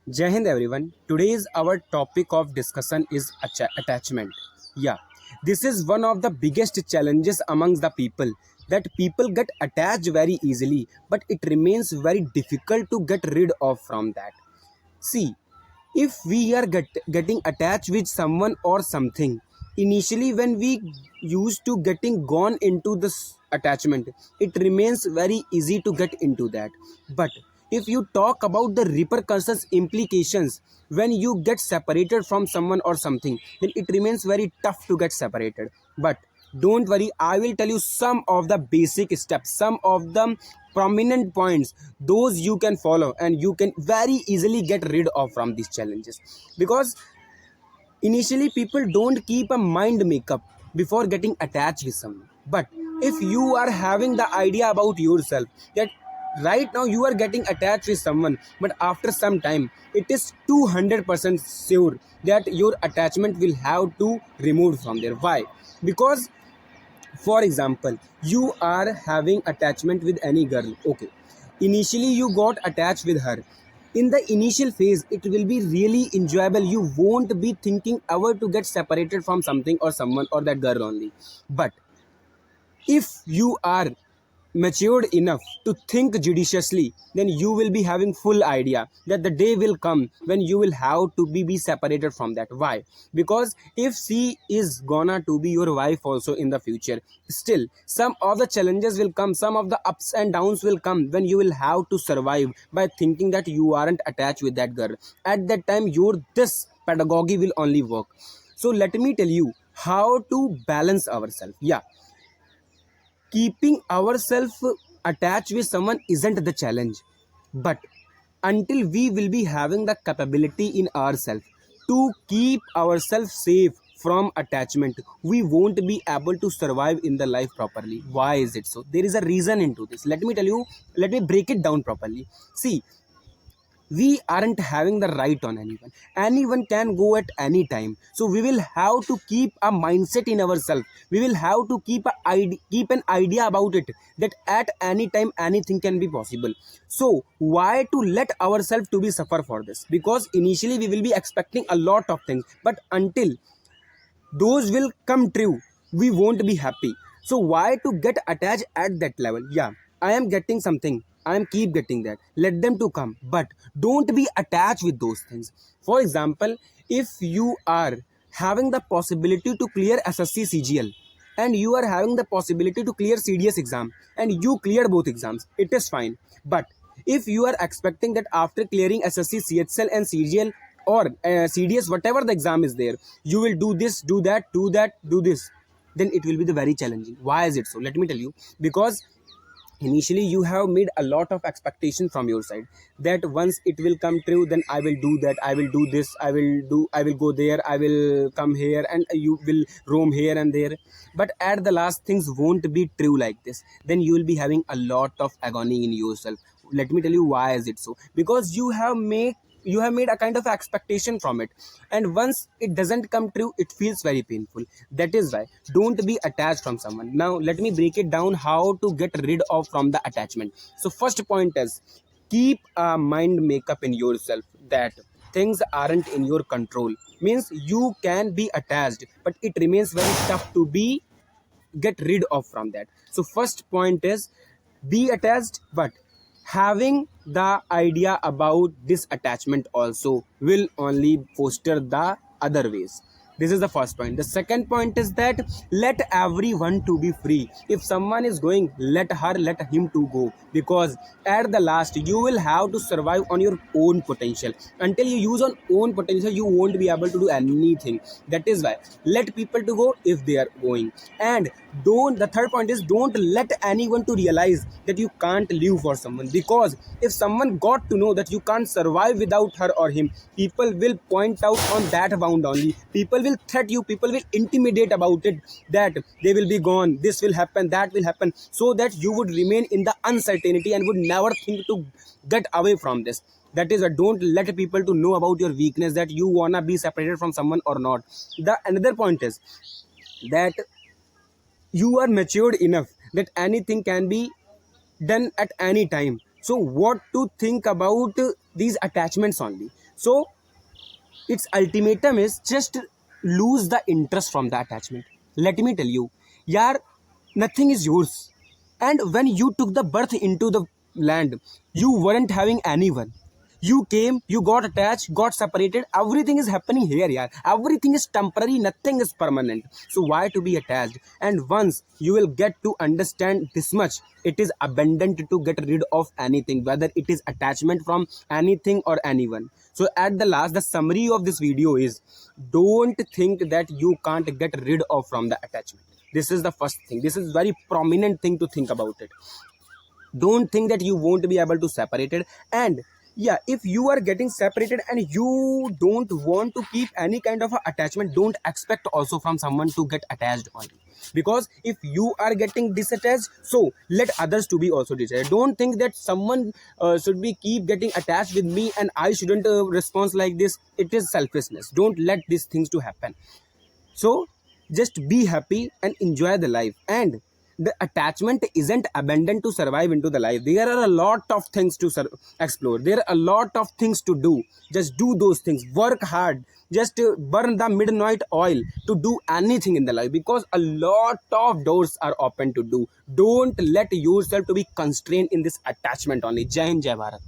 Jai Hind everyone. Today's our topic of discussion is attachment. Yeah, this is one of the biggest challenges amongst the people that people get attached very easily, but it remains very difficult to get rid of from that. See, if we are getting attached with someone or something, initially when we used to getting gone into this attachment, it remains very easy to get into that. But if you talk about the repercussions implications when you get separated from someone or something, then it remains very tough to get separated. But don't worry, I will tell you some of the basic steps, some of the prominent points, those you can follow and you can very easily get rid of from these challenges. Because initially people don't keep a mind makeup before getting attached with someone. But if you are having the idea about yourself that right now you are getting attached with someone, but after some time it is 200% sure that your attachment will have to remove from there. Why? Because for example, you are having attachment with any girl. Okay, initially you got attached with her. In the initial phase it will be really enjoyable, you won't be thinking ever to get separated from something or someone or that girl only. But if you are matured enough to think judiciously, then you will be having full idea that the day will come when you will have to be separated from that. Why? Because if she is gonna to be your wife also in the future, still some of the challenges will come, some of the ups and downs will come when you will have to survive by thinking that you aren't attached with that girl. At that time your this pedagogy will only work. So let me tell you how to balance ourselves. Yeah, keeping ourselves attached with someone isn't the challenge, but until we will be having the capability in ourselves to keep ourselves safe from attachment, we won't be able to survive in the life properly. Why is it so? There is a reason into this. Let me tell you, let me break it down properly. See, we aren't having the right on anyone. Anyone can go at any time, so we will have to keep a mindset in ourselves. We will have to keep an idea about it that at any time anything can be possible. So why to let ourselves to be suffer for this? Because initially we will be expecting a lot of things, but until those will come true, we won't be happy. So why to get attached at that level? Yeah, I am getting something, I am keep getting that, let them to come, but don't be attached with those things. For example, if you are having the possibility to clear ssc cgl and you are having the possibility to clear cds exam and you clear both exams, it is fine. But if you are expecting that after clearing ssc chl and cgl or cds, whatever the exam is there, you will do this, do that, do that, do this, then it will be the very challenging. Why is it so? Let me tell you. Because initially you have made a lot of expectation from your side that once it will come true, then I will do that, I will do this, I will go there, I will come here, and you will roam here and there. But at the last things won't be true like this, then you will be having a lot of agony in yourself. Let me tell you why is it so. Because you have made a kind of expectation from it, and once it doesn't come true, it feels very painful. That is why don't be attached from someone. Now let me break it down how to get rid of from the attachment. So first point is, keep a mind makeup in yourself that things aren't in your control. Means you can be attached, but it remains very tough to be get rid of from that. So first point is, be attached, but having the idea about this attachment also will only foster the other ways. This is the first point. The second point is that let everyone to be free. If someone is going, let her, let him to go. Because at the last you will have to survive on your own potential. Until you use on own potential, you won't be able to do anything. That is why let people to go if they are going. And don't, the third point is, don't let anyone to realize that you can't live for someone. Because if someone got to know that you can't survive without her or him, people will point out on that bound only. People will threat you, people will intimidate about it, that they will be gone, this will happen, that will happen, so that you would remain in the uncertainty and would never think to get away from this. That is why don't let people to know about your weakness, that you wanna be separated from someone or not. The another point is that you are matured enough that anything can be done at any time. So what to think about these attachments only? So its ultimatum is just lose the interest from the attachment. Let me tell you, yaar, nothing is yours. And when you took the birth into the land, you weren't having anyone. You came, you got attached, got separated. Everything is happening here, yaar. Everything is temporary, nothing is permanent. So why to be attached? And once you will get to understand this much, it is abundant to get rid of anything, whether it is attachment from anything or anyone. So at the last, the summary of this video is, don't think that you can't get rid of from the attachment. This is the first thing. This is very prominent thing to think about it. Don't think that you won't be able to separate it. And yeah, if you are getting separated and you don't want to keep any kind of a attachment, don't expect also from someone to get attached on you. Because if you are getting disattached, so let others to be also disattached. Don't think that someone should be keep getting attached with me and I shouldn't respond like this. It is selfishness. Don't let these things to happen. So just be happy and enjoy the life. And the attachment isn't abandoned to survive into the life. There are a lot of things to explore. There are a lot of things to do. Just do those things. Work hard. Just burn the midnight oil to do anything in the life, because a lot of doors are open to do. Don't let yourself to be constrained in this attachment only. Jai Hind, Jai Bharat.